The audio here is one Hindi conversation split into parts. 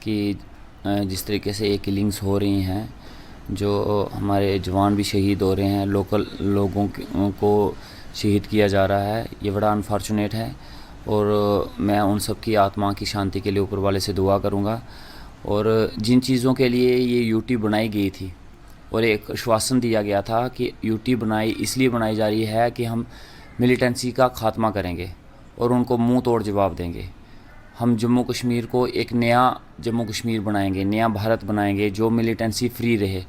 कि जिस तरीके से ये किलिंग्स हो रही हैं, जो हमारे जवान भी शहीद हो रहे हैं, लोकल लोगों को शहीद किया जा रहा है, ये बड़ा अनफॉर्चुनेट है। और मैं उन सब की आत्मा की शांति के लिए ऊपर वाले से दुआ करूँगा। और जिन चीज़ों के लिए ये यूटी बनाई गई थी और एक आश्वासन दिया गया था कि यूटी इसलिए बनाई जा रही है कि हम मिलिटेंसी का खात्मा करेंगे और उनको मुंह तोड़ जवाब देंगे। हम जम्मू कश्मीर को एक नया जम्मू कश्मीर बनाएंगे, नया भारत बनाएंगे जो मिलिटेंसी फ्री रहे।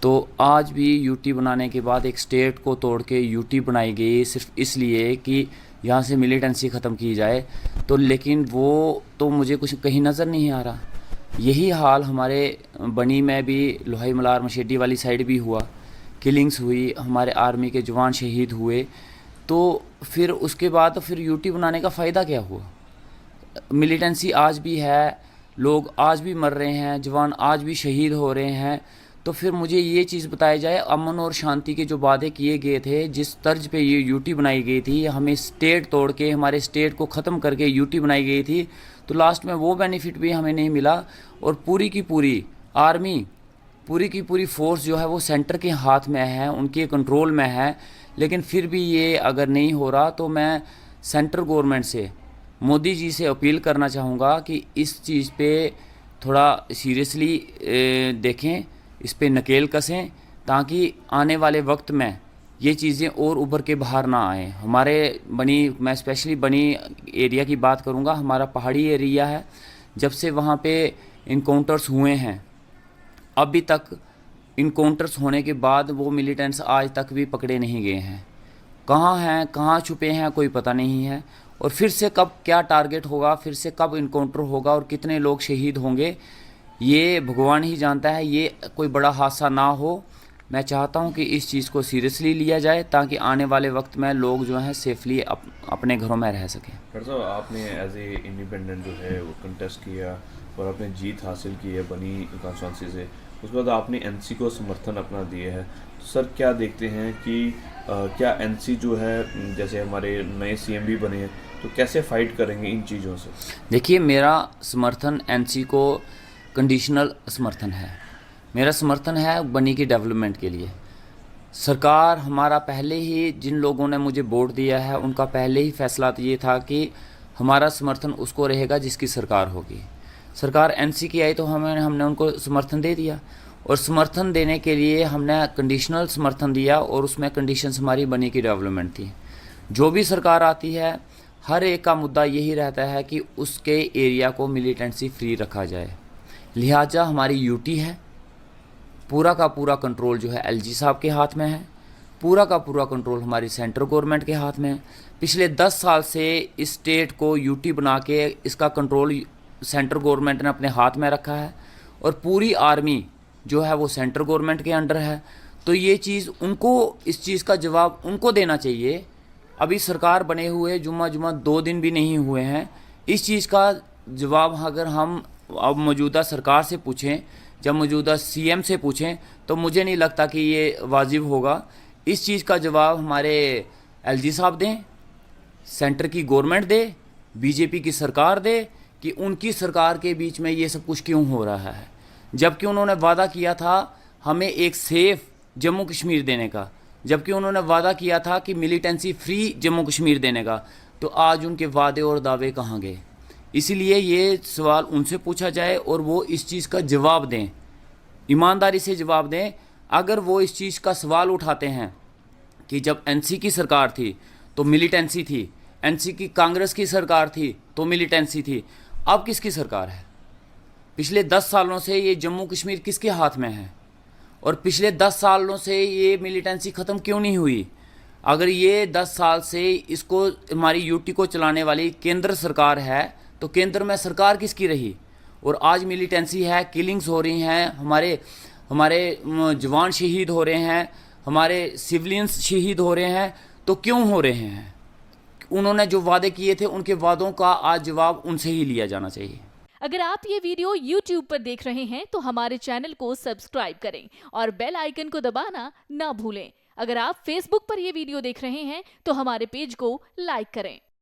तो आज भी यूटी बनाने के बाद एक स्टेट को तोड़ के यूटी बनाई गई सिर्फ इसलिए कि यहाँ से मिलिटेंसी ख़त्म की जाए। तो लेकिन वो तो मुझे कुछ कहीं नज़र नहीं आ रहा। यही हाल हमारे बनी में भी, लोहाई मलार मशेडी वाली साइड भी हुआ, किलिंग्स हुई, हमारे आर्मी के जवान शहीद हुए। तो फिर उसके बाद फिर यूटी बनाने का फ़ायदा क्या हुआ? मिलिटेंसी आज भी है, लोग आज भी मर रहे हैं, जवान आज भी शहीद हो रहे हैं। तो फिर मुझे ये चीज़ बताई जाए, अमन और शांति के जो वादे किए गए थे, जिस तर्ज पे ये यूटी बनाई गई थी, हमें स्टेट तोड़ के हमारे स्टेट को ख़त्म करके यूटी बनाई गई थी, तो लास्ट में वो बेनिफिट भी हमें नहीं मिला। और पूरी की पूरी आर्मी, पूरी की पूरी फोर्स जो है वो सेंटर के हाथ में है, उनके कंट्रोल में है। लेकिन फिर भी ये अगर नहीं हो रहा तो मैं सेंट्रल गवर्नमेंट से, मोदी जी से अपील करना चाहूँगा कि इस चीज़ पे थोड़ा सीरियसली देखें, इस पे नकेल कसें, ताकि आने वाले वक्त में ये चीज़ें और उभर के बाहर ना आए। हमारे बनी, मैं स्पेशली बनी एरिया की बात करूँगा, हमारा पहाड़ी एरिया है। जब से वहाँ पे इनकाउंटर्स हुए हैं, अभी तक इनकाउंटर्स होने के बाद वो मिलिटेंट्स आज तक भी पकड़े नहीं गए हैं। कहाँ हैं, कहाँ छुपे हैं, कोई पता नहीं है। और फिर से कब क्या टारगेट होगा, फिर से कब इनकाउंटर होगा और कितने लोग शहीद होंगे, ये भगवान ही जानता है। ये कोई बड़ा हादसा ना हो। मैं चाहता हूँ कि इस चीज़ को सीरियसली लिया जाए ताकि आने वाले वक्त में लोग जो हैं सेफली अपने घरों में रह सकें। डॉक्टर साहब, आपने एज ए इंडिपेंडेंट जो है वो कंटेस्ट किया और आपने जीत हासिल की है बनी कॉन्स्टिट्यूंसी से। उसके बाद आपने एनसी को समर्थन अपना दिए है। तो सर, क्या देखते हैं कि क्या एनसी जो है, जैसे हमारे नए सीएम भी बने हैं, तो कैसे फाइट करेंगे इन चीज़ों से? देखिए, मेरा समर्थन एनसी को कंडीशनल समर्थन है। मेरा समर्थन है बनी की डेवलपमेंट के लिए। सरकार हमारा पहले ही, जिन लोगों ने मुझे वोट दिया है उनका पहले ही फैसला ये था कि हमारा समर्थन उसको रहेगा जिसकी सरकार होगी। सरकार एनसी की आई तो हमने उनको समर्थन दे दिया। और समर्थन देने के लिए हमने कंडीशनल समर्थन दिया और उसमें कंडीशंस हमारी बनी की डेवलपमेंट थी। जो भी सरकार आती है, हर एक का मुद्दा यही रहता है कि उसके एरिया को मिलिटेंसी फ्री रखा जाए। लिहाजा हमारी यूटी है, पूरा का पूरा कंट्रोल जो है एलजी साहब के हाथ में है, पूरा का पूरा कंट्रोल हमारी सेंट्रल गवर्नमेंट के हाथ में है। पिछले 10 साल से इस स्टेट को यूटी बना के इसका कंट्रोल सेंट्रल गवर्नमेंट ने अपने हाथ में रखा है और पूरी आर्मी जो है वो सेंट्रल गवर्नमेंट के अंडर है। तो ये चीज़ उनको, इस चीज़ का जवाब उनको देना चाहिए। अभी सरकार बने हुए जुम्मा 2 दिन भी नहीं हुए हैं। इस चीज़ का जवाब अगर हम अब मौजूदा सरकार से पूछें, जब मौजूदा सीएम से पूछें, तो मुझे नहीं लगता कि ये वाजिब होगा। इस चीज़ का जवाब हमारे एलजी साहब दें, सेंटर की गवर्नमेंट दे, बीजेपी की सरकार दे कि उनकी सरकार के बीच में ये सब कुछ क्यों हो रहा है, जबकि उन्होंने वादा किया था हमें एक सेफ जम्मू कश्मीर देने का, जबकि उन्होंने वादा किया था कि मिलिटेंसी फ्री जम्मू कश्मीर देने का। तो आज उनके वादे और दावे कहाँ गए? इसीलिए ये सवाल उनसे पूछा जाए और वो इस चीज़ का जवाब दें, ईमानदारी से जवाब दें। अगर वो इस चीज़ का सवाल उठाते हैं कि जब एनसी की सरकार थी तो मिलिटेंसी थी, एनसी की कांग्रेस की सरकार थी तो मिलिटेंसी थी, अब किसकी सरकार है? पिछले 10 सालों से ये जम्मू कश्मीर किसके हाथ में है? और पिछले 10 सालों से ये मिलिटेंसी ख़त्म क्यों नहीं हुई? अगर ये 10 साल से इसको, हमारी यूटी को चलाने वाली केंद्र सरकार है, तो केंद्र में सरकार किसकी रही? और आज मिलिटेंसी है, किलिंग्स हो रही हैं, हमारे जवान शहीद हो रहे हैं, हमारे सिविलियंस शहीद हो रहे हैं। तो क्यों हो रहे हैं? उन्होंने जो वादे किए थे उनके वादों का आज जवाब उनसे ही लिया जाना चाहिए। अगर आप ये वीडियो YouTube पर देख रहे हैं तो हमारे चैनल को सब्सक्राइब करें और बेल आइकन को दबाना ना भूलें। अगर आप Facebook पर ये वीडियो देख रहे हैं तो हमारे पेज को लाइक करें।